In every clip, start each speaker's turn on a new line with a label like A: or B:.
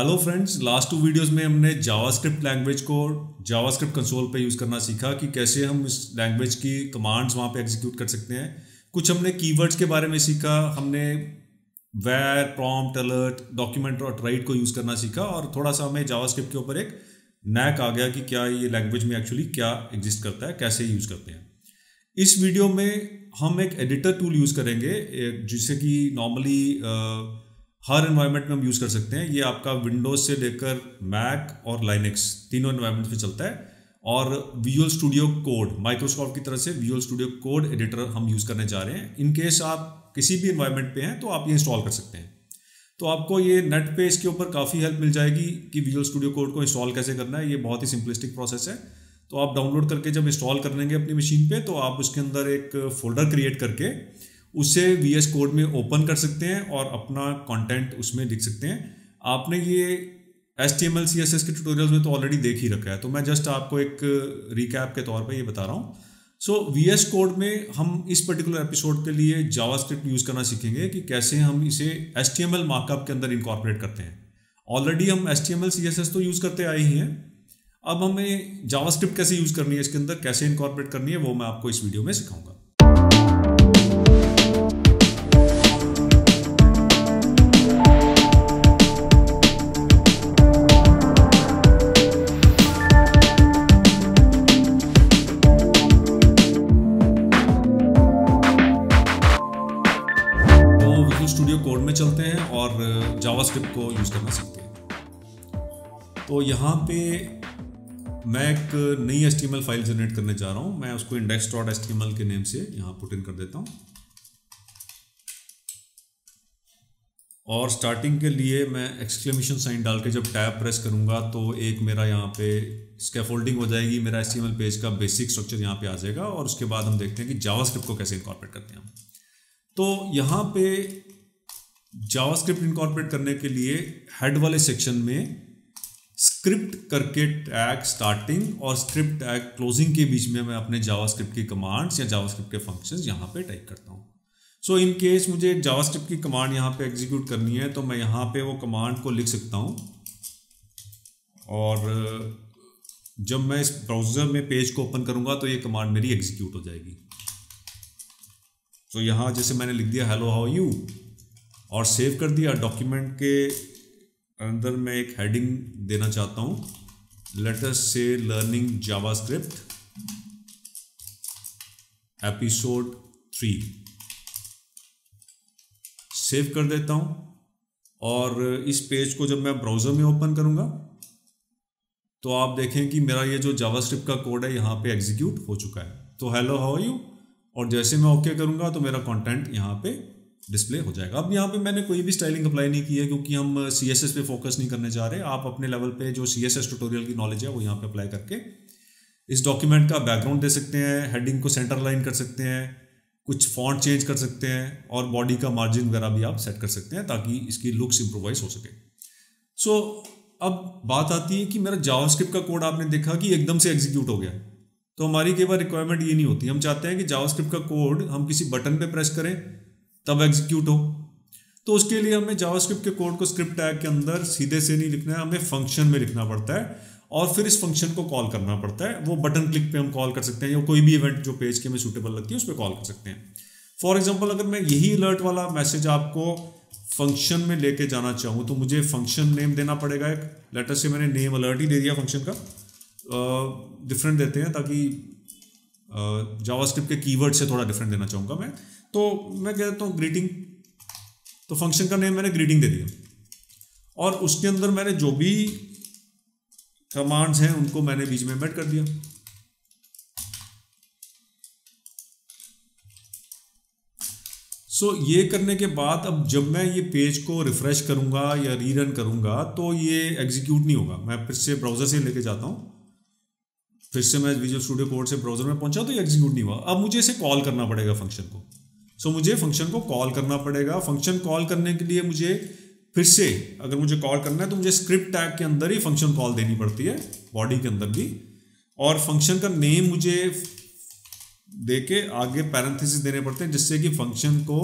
A: Hello friends, last 2 videos में हमने JavaScript language को जावास्क्रिप्ट कंसोल पे यूज़ करना सीखा कि कैसे हम इस लैंग्वेज की कमांड्स वहाँ पे एग्जीक्यूट कर सकते हैं। कुछ हमने कीवर्ड्स के बारे में सीखा, हमने वैर, प्रॉम्प्ट, अलर्ट, डॉक्यूमेंट और राइट को यूज़ करना सीखा और थोड़ा सा हमें जावास्क्रिप्ट के ऊपर एक नैक आ गया कि क्या ये लैंग्वेज में एक्चुअली क्या एग्जिस्ट करता है, कैसे यूज़ करते हैं। इस वीडियो में हम एक एडिटर टूल यूज़ करेंगे जिसे कि नॉर्मली हर एनवायरनमेंट में हम यूज़ कर सकते हैं। ये आपका विंडोज से लेकर मैक और लाइनेक्स तीनों एनवायरनमेंट में चलता है और विजुअल स्टूडियो कोड माइक्रोसॉफ्ट की तरफ से विजुअल स्टूडियो कोड एडिटर हम यूज़ करने जा रहे हैं। इन केस आप किसी भी एनवायरनमेंट पे हैं तो आप ये इंस्टॉल कर सकते हैं। तो आपको ये नेट पे इसके ऊपर काफ़ी हेल्प मिल जाएगी कि विजुअल स्टूडियो कोड को इंस्टॉल कैसे करना है। ये बहुत ही सिंपलिस्टिक प्रोसेस है। तो आप डाउनलोड करके जब इंस्टॉल कर लेंगे अपनी मशीन पे तो आप उसके अंदर एक फोल्डर क्रिएट करके उसे VS कोड में ओपन कर सकते हैं और अपना कंटेंट उसमें लिख सकते हैं। आपने ये HTML CSS के ट्यूटोरियल्स में तो ऑलरेडी देख ही रखा है, तो मैं जस्ट आपको एक रिकैप के तौर पे ये बता रहा हूँ। सो VS कोड में हम इस पर्टिकुलर एपिसोड के लिए जावास्क्रिप्ट यूज़ करना सीखेंगे कि कैसे हम इसे HTML मार्कअप के अंदर इनकॉर्पोरेट करते हैं। ऑलरेडी हम HTML CSS तो यूज़ करते आए ही हैं, अब हमें जावास्क्रिप्ट कैसे यूज़ करनी है, इसके अंदर कैसे इनकॉर्पोरेट करनी है, वो मैं आपको इस वीडियो में सिखाऊंगा। स्टूडियो कोड में चलते हैं और जावास्क्रिप्ट को यूज़ करना सीखते हैं। तो यहाँ पे मैं एक नई HTML फाइल जनरेट करने जा रहा हूँ। मैं उसको index.html के नेम से यहाँ पुट इन कर देता हूँ और स्टार्टिंग के लिए मैं एक्सक्लेमेशन साइन डाल के जब टैब प्रेस करूँगा तो एक मेरा यहाँ पे स्कैफोल्डिंग हो जाएगी, मेरा HTML पेज का बेसिक स्ट्रक्चर यहाँ पे आ जाएगा और उसके बाद हम देखते हैं कि जावास्क्रिप्ट को कैसे इनकॉर्पोरेट करते हैं। तो यहाँ पे जावास्क्रिप्ट इनकॉर्पोरेट करने के लिए हेड वाले सेक्शन में स्क्रिप्ट करके टैग स्टार्टिंग और स्क्रिप्ट टैग क्लोजिंग के बीच में मैं अपने जावास्क्रिप्ट की कमांड्स या जावास्क्रिप्ट के फंक्शंस यहाँ पे टाइप करता हूँ। सो इन केस मुझे जावास्क्रिप्ट की कमांड यहाँ पे एग्जीक्यूट करनी है तो मैं यहाँ पे वो कमांड को लिख सकता हूँ और जब मैं इस ब्राउज़र में पेज को ओपन करूँगा तो ये कमांड मेरी एग्जीक्यूट हो जाएगी। तो यहाँ जैसे मैंने लिख दिया हेलो हाउ यू और सेव कर दिया। डॉक्यूमेंट के अंदर मैं एक हेडिंग देना चाहता हूँ, लेट अस से लर्निंग जावास्क्रिप्ट एपिसोड 3। सेव कर देता हूँ और इस पेज को जब मैं ब्राउज़र में ओपन करूँगा तो आप देखें कि मेरा ये जो जावास्क्रिप्ट का कोड है यहाँ पे एग्जीक्यूट हो चुका है। तो हेलो हाउ यू और जैसे मैं ओके करूँगा तो मेरा कंटेंट यहाँ पे डिस्प्ले हो जाएगा। अब यहाँ पे मैंने कोई भी स्टाइलिंग अप्लाई नहीं की है क्योंकि हम CSS पे फोकस नहीं करने जा रहे। आप अपने लेवल पे जो CSS ट्यूटोरियल की नॉलेज है वो यहाँ पे अप्लाई करके इस डॉक्यूमेंट का बैकग्राउंड दे सकते हैं, हेडिंग को सेंटर लाइन कर सकते हैं, कुछ फॉन्ट चेंज कर सकते हैं और बॉडी का मार्जिन वगैरह भी आप सेट कर सकते हैं ताकि इसकी लुक्स इम्प्रोवाइज हो सके। सो अब बात आती है कि मेरा जावास्क्रिप्ट का कोड आपने देखा कि एकदम से एग्जीक्यूट हो गया। तो हमारी कई बार रिक्वायरमेंट ये नहीं होती, हम चाहते हैं कि जावास्क्रिप्ट का कोड हम किसी बटन पे प्रेस करें तब एग्जीक्यूट हो। तो उसके लिए हमें जावास्क्रिप्ट के कोड को स्क्रिप्ट टैग के अंदर सीधे से नहीं लिखना है, हमें फंक्शन में लिखना पड़ता है और फिर इस फंक्शन को कॉल करना पड़ता है। वो बटन क्लिक पे हम कॉल कर सकते हैं या कोई भी इवेंट जो पेज के में सूटेबल लगती है उस पर कॉल कर सकते हैं। फॉर एग्जाम्पल अगर मैं यही अलर्ट वाला मैसेज आपको फंक्शन में लेके जाना चाहूँ तो मुझे फंक्शन नेम देना पड़ेगा एक। लेटर से मैंने नेम अलर्ट ही दे दिया फंक्शन का, डिफरेंट देते हैं ताकि जावास्क्रिप्ट के कीवर्ड से थोड़ा डिफरेंट देना चाहूँगा मैं। तो मैं कहता हूँ ग्रीटिंग, तो फंक्शन का नेम मैंने ग्रीटिंग दे दिया और उसके अंदर मैंने जो भी कमांड्स हैं उनको मैंने बीच में एम्बेड कर दिया। सो ये करने के बाद अब जब मैं ये पेज को रिफ्रेश करूँगा या रीरन करूँगा तो ये एग्जीक्यूट नहीं होगा। मैं फिर से ब्राउज़र से लेके जाता हूँ, फिर से मैं विजुअल स्टूडियो कोड से ब्राउज़र में पहुँचा तो ये एग्जीक्यूट नहीं हुआ। अब मुझे इसे कॉल करना पड़ेगा फंक्शन को। सो मुझे फंक्शन को कॉल करना पड़ेगा। फंक्शन कॉल करने के लिए मुझे फिर से अगर मुझे कॉल करना है तो मुझे स्क्रिप्ट टैग के अंदर ही फंक्शन कॉल देनी पड़ती है, बॉडी के अंदर भी, और फंक्शन का नेम मुझे दे के आगे पैरेंथेसिस देने पड़ते हैं जिससे कि फंक्शन को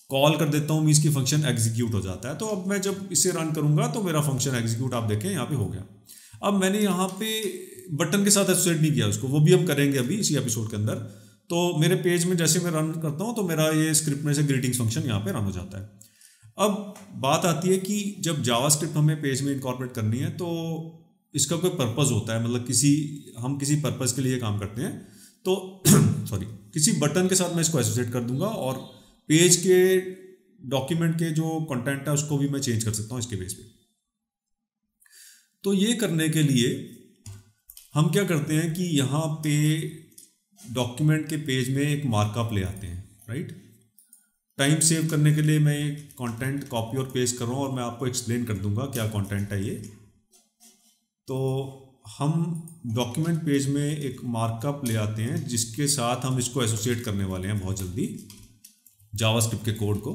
A: कॉल कर देता हूँ, मीन्स की फंक्शन एग्जीक्यूट हो जाता है। तो अब मैं जब इसे रन करूँगा तो मेरा फंक्शन एग्जीक्यूट आप देखें यहाँ पे हो गया। अब मैंने यहाँ पे बटन के साथ एसोसिएट नहीं किया उसको, वो भी हम करेंगे अभी इसी एपिसोड के अंदर। तो मेरे पेज में जैसे मैं रन करता हूँ तो मेरा ये स्क्रिप्ट में से ग्रीटिंग्स फंक्शन यहाँ पे रन हो जाता है। अब बात आती है कि जब जावास्क्रिप्ट हमें पेज में इनकॉर्पोरेट करनी है तो इसका कोई पर्पस होता है, मतलब हम किसी पर्पस के लिए काम करते हैं। तो सॉरी, किसी बटन के साथ मैं इसको एसोसिएट कर दूंगा और पेज के डॉक्यूमेंट के जो कंटेंट है उसको भी मैं चेंज कर सकता हूँ इसके बेस पे। तो ये करने के लिए हम क्या करते हैं कि यहाँ पे डॉक्यूमेंट के पेज में एक मार्कअप ले आते हैं, राइट। टाइम सेव करने के लिए मैं कंटेंट कॉपी और पेस्ट कर रहा हूँ और मैं आपको एक्सप्लेन कर दूंगा क्या कंटेंट है ये। तो हम डॉक्यूमेंट पेज में एक मार्कअप ले आते हैं जिसके साथ हम इसको एसोसिएट करने वाले हैं बहुत जल्दी जावास्क्रिप्ट के कोड को।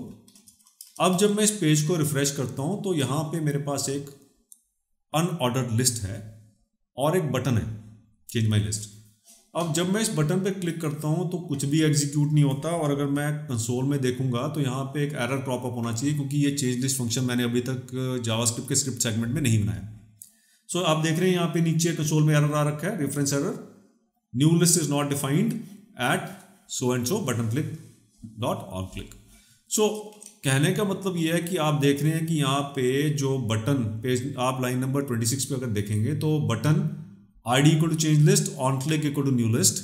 A: अब जब मैं इस पेज को रिफ्रेश करता हूँ तो यहाँ पे मेरे पास एक अनऑर्डर्ड लिस्ट है और एक बटन है चेंज माई लिस्ट। अब जब मैं इस बटन पे क्लिक करता हूँ तो कुछ भी एग्जीक्यूट नहीं होता, और अगर मैं कंसोल में देखूंगा तो यहाँ पे एक एरर क्रॉप अप होना चाहिए क्योंकि ये चेंज लिस्ट फंक्शन मैंने अभी तक जावास्क्रिप्ट के स्क्रिप्ट सेगमेंट में नहीं बनाया। सो आप देख रहे हैं यहाँ पे नीचे कंसोल में एरर आ रखा है, reference error, new list is not defined at so and so button click dot on click. So कहने का मतलब ये है कि आप देख रहे हैं कि यहाँ पे जो बटन पेज, आप लाइन नंबर 26 पे अगर देखेंगे तो button id equal to change list, on click equal to new list.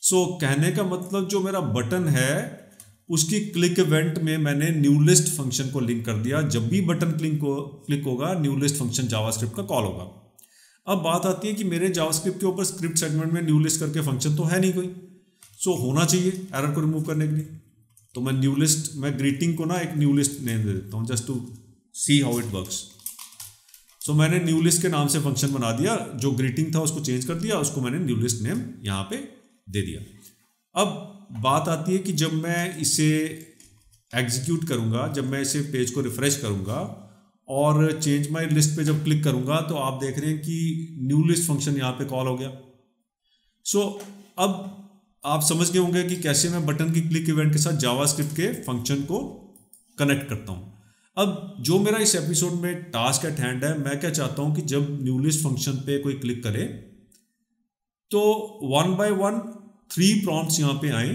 A: So कहने का मतलब जो मेरा बटन है उसकी क्लिक इवेंट में मैंने न्यू लिस्ट फंक्शन को लिंक कर दिया। जब भी बटन क्लिक होगा न्यू लिस्ट फंक्शन जावास्क्रिप्ट का कॉल होगा। अब बात आती है कि मेरे जावास्क्रिप्ट के ऊपर स्क्रिप्ट सेगमेंट में न्यू लिस्ट करके फंक्शन तो है नहीं कोई, सो होना चाहिए एरर को रिमूव करने के लिए। तो मैं न्यू लिस्ट, मैं ग्रीटिंग को ना एक न्यू लिस्ट नेम दे देता हूँ just to see how it works. So मैंने न्यू लिस्ट के नाम से फंक्शन बना दिया, जो ग्रीटिंग था उसको चेंज कर दिया, उसको मैंने न्यू लिस्ट नेम यहाँ पे दे दिया। अब बात आती है कि जब मैं इसे एग्जीक्यूट करूँगा, जब मैं इसे पेज को रिफ्रेश करूँगा और चेंज माई लिस्ट पे जब क्लिक करूँगा तो आप देख रहे हैं कि न्यू लिस्ट फंक्शन यहाँ पे कॉल हो गया। सो अब आप समझ गए होंगे कि कैसे मैं बटन की क्लिक इवेंट के साथ जावास्क्रिप्ट के फंक्शन को कनेक्ट करता हूँ। अब जो मेरा इस एपिसोड में टास्क एट हैंड है, मैं क्या चाहता हूँ कि जब न्यू लिस्ट फंक्शन पे कोई क्लिक करे तो 1 by 1 3 प्रॉम्प्ट्स यहाँ पे आए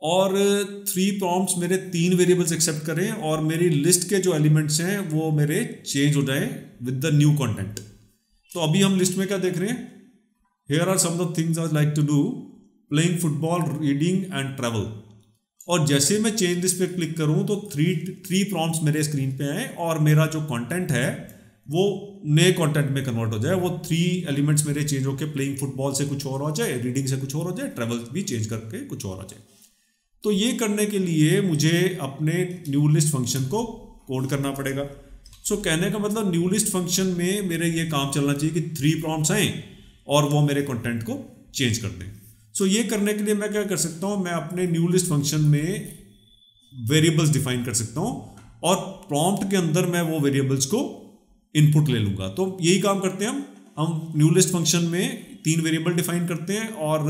A: और 3 प्रॉम्प्ट्स मेरे 3 वेरिएबल्स एक्सेप्ट करें और मेरी लिस्ट के जो एलिमेंट्स हैं वो मेरे चेंज हो जाए विद द न्यू कंटेंट। तो अभी हम लिस्ट में क्या देख रहे हैं, here are some of things I like to do, playing football, reading and travel. और जैसे मैं चेंज लिस्ट पे क्लिक करूं तो 3 प्रॉम्प्ट्स मेरे स्क्रीन पे आए और मेरा जो कंटेंट है वो नए कंटेंट में कन्वर्ट हो जाए। वो 3 एलिमेंट्स मेरे चेंज होकर प्लेइंग फुटबॉल से कुछ और हो जाए, रीडिंग से कुछ और हो जाए, ट्रैवल भी चेंज करके कुछ और हो जाए। तो ये करने के लिए मुझे अपने न्यू लिस्ट फंक्शन को कोड करना पड़ेगा। सो कहने का मतलब न्यू लिस्ट फंक्शन में मेरे ये काम चलना चाहिए कि 3 प्रॉम्प्ट्स आए और वो मेरे कंटेंट को चेंज कर दें। सो ये करने के लिए मैं क्या कर सकता हूँ, मैं अपने न्यू लिस्ट फंक्शन में वेरिएबल्स डिफाइन कर सकता हूँ और प्रॉम्प्ट के अंदर मैं वो वेरिएबल्स को इनपुट ले लूँगा। तो यही काम करते हैं हम न्यू लिस्ट फंक्शन में 3 वेरिएबल डिफाइन करते हैं और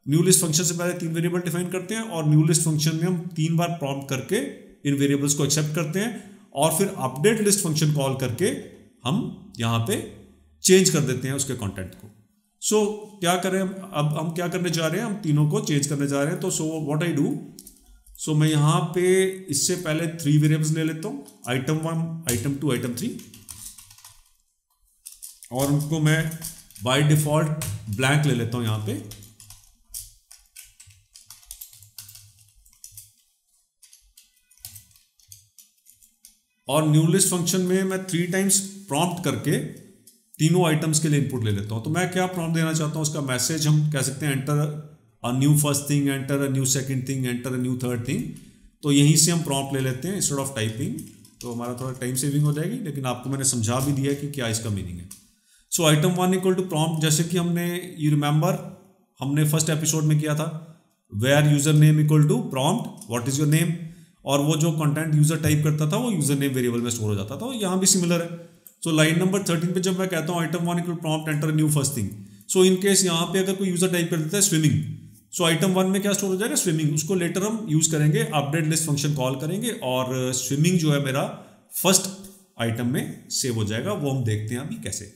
A: न्यू लिस्ट फंक्शन से पहले 3 वेरिएबल डिफाइन करते हैं और न्यू लिस्ट फंक्शन में हम 3 बार प्रॉम्प्ट करके इन वेरिएबल्स को एक्सेप्ट करते हैं और फिर अपडेट लिस्ट फंक्शन कॉल करके हम यहाँ पे चेंज कर देते हैं उसके कंटेंट को। सो क्या करें, अब हम क्या करने जा रहे हैं, हम तीनों को चेंज करने जा रहे हैं। तो सो व्हाट आई डू, सो मैं यहाँ पे इससे पहले 3 वेरिएबल्स ले लेता हूँ, आइटम 1, आइटम 2, आइटम 3, और उनको मैं बाय डिफॉल्ट ब्लैंक ले लेता हूँ यहाँ पे। और न्यू लिस्ट फंक्शन में मैं 3 टाइम्स प्रॉम्प्ट करके तीनों आइटम्स के लिए इनपुट ले लेता हूँ। तो मैं क्या प्रॉम्प्ट देना चाहता हूँ, उसका मैसेज हम कह सकते हैं enter a new first thing, enter a new second thing, enter a new third thing. तो यहीं से हम प्रॉम्प्ट ले लेते हैं इंस्टेड ऑफ टाइपिंग, तो हमारा थोड़ा टाइम सेविंग हो जाएगी, लेकिन आपको मैंने समझा भी दिया कि क्या इसका मीनिंग है। So item 1 equal to prompt, जैसे कि हमने, यू रिमेंबर हमने फर्स्ट एपिसोड में किया था, where user name equal to prompt what is your name, और वो जो कंटेंट यूजर टाइप करता था वो यूजर नेम वेरिएबल में स्टोर हो जाता था। यहाँ भी सिमिलर है। सो लाइन नंबर 13 पे जब मैं कहता हूँ item 1 equal prompt enter new first thing, so in case यहाँ पे अगर कोई यूजर टाइप कर देता है स्विमिंग, सो आइटम 1 में क्या स्टोर हो जाएगा, स्विमिंग। उसको लेटर हम यूज करेंगे, अपडेट लिस्ट फंक्शन कॉल करेंगे और स्विमिंग जो है मेरा फर्स्ट आइटम में सेव हो जाएगा। वो हम देखते हैं अभी कैसे।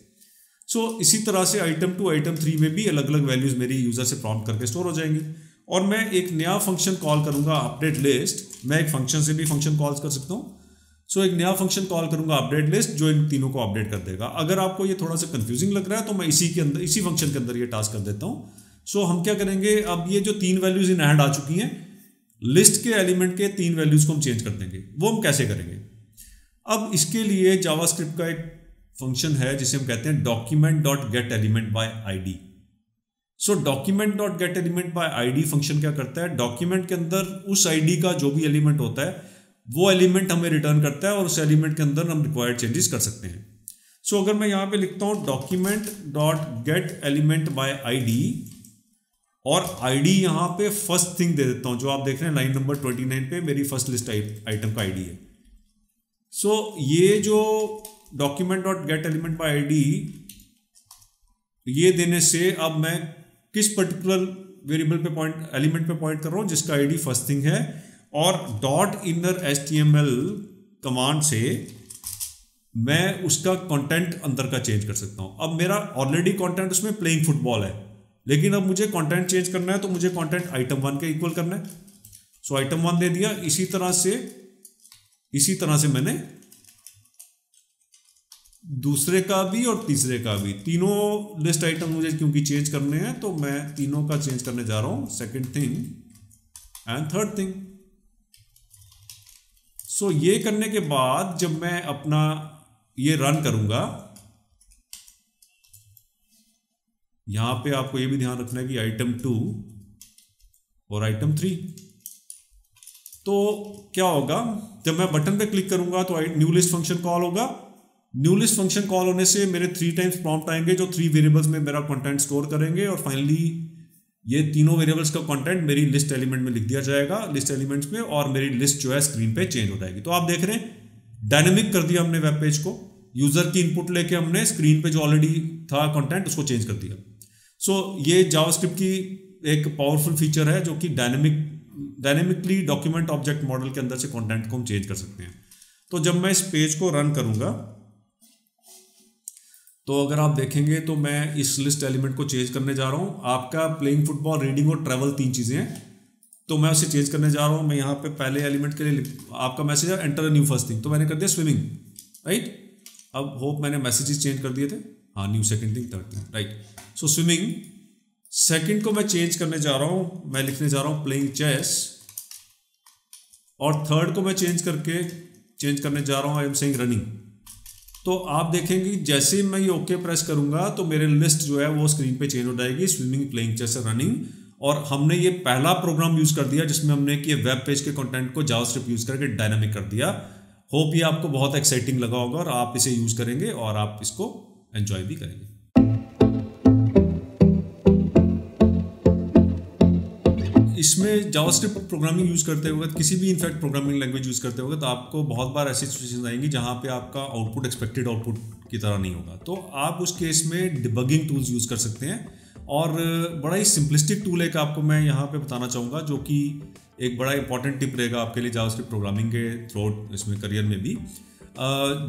A: सो इसी तरह से आइटम 2 आइटम 3 में भी अलग अलग वैल्यूज मेरी यूजर से प्रॉम्प्ट करके स्टोर हो जाएंगी। और मैं एक नया फंक्शन कॉल करूंगा अपडेट लिस्ट। मैं एक फंक्शन से भी फंक्शन कॉल कर सकता हूँ। सो एक नया फंक्शन कॉल करूंगा अपडेट लिस्ट, जो इन तीनों को अपडेट कर देगा। अगर आपको ये थोड़ा सा कंफ्यूजिंग लग रहा है तो मैं इसी फंक्शन के अंदर ये टास्क कर देता हूँ। सो हम क्या करेंगे, अब ये जो 3 वैल्यूज इन हैंड आ चुकी हैं, लिस्ट के एलिमेंट के 3 वैल्यूज को हम चेंज कर देंगे। वो हम कैसे करेंगे? अब इसके लिए जावास्क्रिप्ट का एक फंक्शन है जिसे हम कहते हैं document.getElementById। सो document.getElementById फंक्शन क्या करता है, डॉक्यूमेंट के अंदर उस आईडी का जो भी एलिमेंट होता है वो एलिमेंट हमें रिटर्न करता है और उस एलिमेंट के अंदर हम रिक्वायर्ड चेंजेस कर सकते हैं। सो अगर मैं यहाँ पे लिखता हूँ document.getElementById और आईडी यहाँ पे फर्स्ट थिंग दे देता हूँ, जो आप देख रहे हैं लाइन नंबर 29 पे मेरी फर्स्ट लिस्ट आइटम का आईडी है। सो ये जो document.getElementById ये देने से अब मैं किस पर्टिकुलर वेरिएबल पे एलिमेंट पे पॉइंट कर रहा हूँ जिसका आईडी फर्स्ट थिंग है, और .innerHTML कमांड से मैं उसका कंटेंट अंदर का चेंज कर सकता हूँ। अब मेरा ऑलरेडी कंटेंट उसमें प्लेइंग फुटबॉल है, लेकिन अब मुझे कंटेंट चेंज करना है तो मुझे कंटेंट आइटम 1 के इक्वल करना है। सो आइटम 1 दे दिया। इसी तरह से मैंने दूसरे का भी और तीसरे का भी, तीनों लिस्ट आइटम मुझे क्योंकि चेंज करने हैं तो मैं तीनों का चेंज करने जा रहा हूं, second thing and third thing. So ये करने के बाद जब मैं अपना ये रन करूंगा, यहां पे आपको ये भी ध्यान रखना है कि आइटम 2 और आइटम 3, तो क्या होगा, जब मैं बटन पे क्लिक करूंगा तो न्यू लिस्ट फंक्शन कॉल होगा। न्यू लिस्ट फंक्शन कॉल होने से मेरे 3 टाइम्स प्रॉम्प्ट आएंगे जो 3 वेरिएबल्स में मेरा कंटेंट स्टोर करेंगे, और फाइनली ये तीनों वेरिएबल्स का कंटेंट मेरी लिस्ट एलिमेंट में लिख दिया जाएगा, लिस्ट एलिमेंट्स में, और मेरी लिस्ट जो है स्क्रीन पे चेंज हो जाएगी। तो आप देख रहे हैं डायनेमिक कर दिया हमने वेब पेज को, यूजर की इनपुट लेके हमने स्क्रीन पे जो ऑलरेडी था कंटेंट उसको चेंज कर दिया। सो ये जावास्क्रिप्ट की एक पावरफुल फीचर है जो कि डायनेमिकली डॉक्यूमेंट ऑब्जेक्ट मॉडल के अंदर से कंटेंट को हम चेंज कर सकते हैं। तो जब मैं इस पेज को रन करूंगा तो अगर आप देखेंगे तो मैं इस लिस्ट एलिमेंट को चेंज करने जा रहा हूँ। आपका प्लेइंग फुटबॉल, रीडिंग और ट्रैवल 3 चीज़ें हैं, तो मैं उसे चेंज करने जा रहा हूँ। मैं यहाँ पे पहले एलिमेंट के लिए आपका मैसेज है enter a new first thing, तो मैंने कर दिया स्विमिंग, राइट। अब होप मैंने मैसेजेस चेंज कर दिए थे, हाँ, new second thing, third thing, right. So swimming second को मैं चेंज करने जा रहा हूँ, मैं लिखने जा रहा हूँ प्लेइंग चेस, और थर्ड को मैं चेंज करने जा रहा हूँ आई एम सेइंग रनिंग। तो आप देखेंगे जैसे मैं ये ओके प्रेस करूंगा तो मेरे लिस्ट जो है वो स्क्रीन पे चेंज हो जाएगी, स्विमिंग, प्लेइंग चेस, रनिंग। और हमने ये पहला प्रोग्राम यूज कर दिया जिसमें हमने कि वेब पेज के कंटेंट को जावास्क्रिप्ट यूज करके डायनामिक कर दिया। होप ये आपको बहुत एक्साइटिंग लगा होगा और आप इसे यूज करेंगे और आप इसको एंजॉय भी करेंगे। इसमें जावास्क्रिप्ट प्रोग्रामिंग यूज करते वक्त, किसी भी इनफैक्ट प्रोग्रामिंग लैंग्वेज यूज करते वक्त आपको बहुत बार ऐसी सिचुएशंस आएंगी जहां पे आपका आउटपुट एक्सपेक्टेड आउटपुट की तरह नहीं होगा, तो आप उस केस में डिबगिंग टूल्स यूज कर सकते हैं। और बड़ा ही सिंपलिस्टिक टूल एक आपको मैं यहाँ पे बताना चाहूँगा जो कि एक बड़ा इंपॉर्टेंट टिप रहेगा आपके लिए जावास्क्रिप्ट प्रोग्रामिंग के थ्रू इसमें करियर में भी,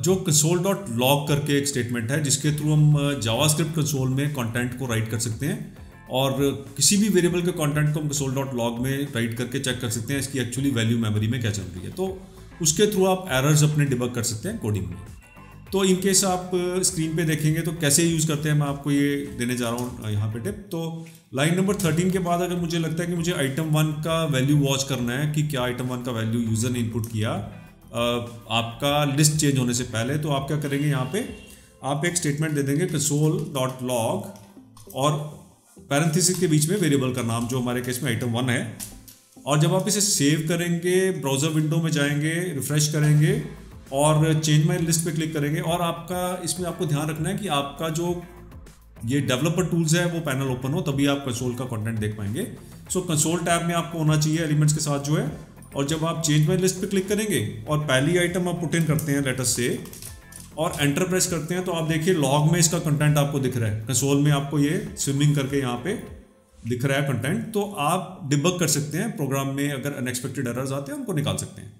A: जो console.log करके एक स्टेटमेंट है जिसके थ्रू हम जावास्क्रिप्ट कंसोल में कंटेंट को राइट कर सकते हैं, और किसी भी वेरिएबल के कंटेंट को हम console.log में राइट करके चेक कर सकते हैं इसकी एक्चुअली वैल्यू मेमोरी में क्या चल रही है। तो उसके थ्रू आप एरर्स अपने डिबग कर सकते हैं कोडिंग में। तो इन केस आप स्क्रीन पे देखेंगे तो कैसे यूज़ करते हैं मैं आपको ये देने जा रहा हूँ यहाँ पे टिप। तो लाइन नंबर 13 के बाद अगर मुझे लगता है कि मुझे आइटम 1 का वैल्यू वॉच करना है कि क्या आइटम 1 का वैल्यू यूज़र ने इनपुट किया आपका लिस्ट चेंज होने से पहले, तो आप क्या करेंगे, यहाँ पे आप एक स्टेटमेंट दे देंगे console.log और पैरेंथेसिस के बीच में वेरिएबल का नाम जो हमारे केस में आइटम 1 है। और जब आप इसे सेव करेंगे, ब्राउज़र विंडो में जाएंगे, रिफ्रेश करेंगे और चेंज माई लिस्ट पे क्लिक करेंगे, और आपका इसमें आपको ध्यान रखना है कि आपका जो ये डेवलपर टूल्स है वो पैनल ओपन हो, तभी आप कंसोल का कंटेंट देख पाएंगे। सो कंसोल टैब में आपको होना चाहिए एलिमेंट्स के साथ जो है, और जब आप चेंज माई लिस्ट पे क्लिक करेंगे और पहली आइटम आप पुट इन करते हैं लेटर से और एंटर प्रेस करते हैं, तो आप देखिए लॉग में इसका कंटेंट आपको दिख रहा है, कंसोल में आपको ये स्विमिंग करके यहाँ पे दिख रहा है कंटेंट, तो आप डिबग कर सकते हैं प्रोग्राम में। अगर अनएक्सपेक्टेड एरर्स आते हैं उनको निकाल सकते हैं।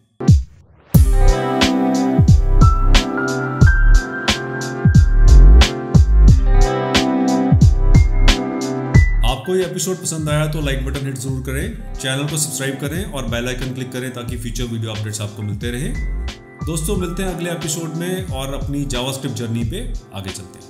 A: आपको ये एपिसोड पसंद आया तो लाइक बटन हिट जरूर करें, चैनल को सब्सक्राइब करें और बेल आइकन क्लिक करें ताकि फ्यूचर वीडियो अपडेट्स आपको मिलते रहे। दोस्तों मिलते हैं अगले एपिसोड में और अपनी जावास्क्रिप्ट जर्नी पे आगे चलते हैं।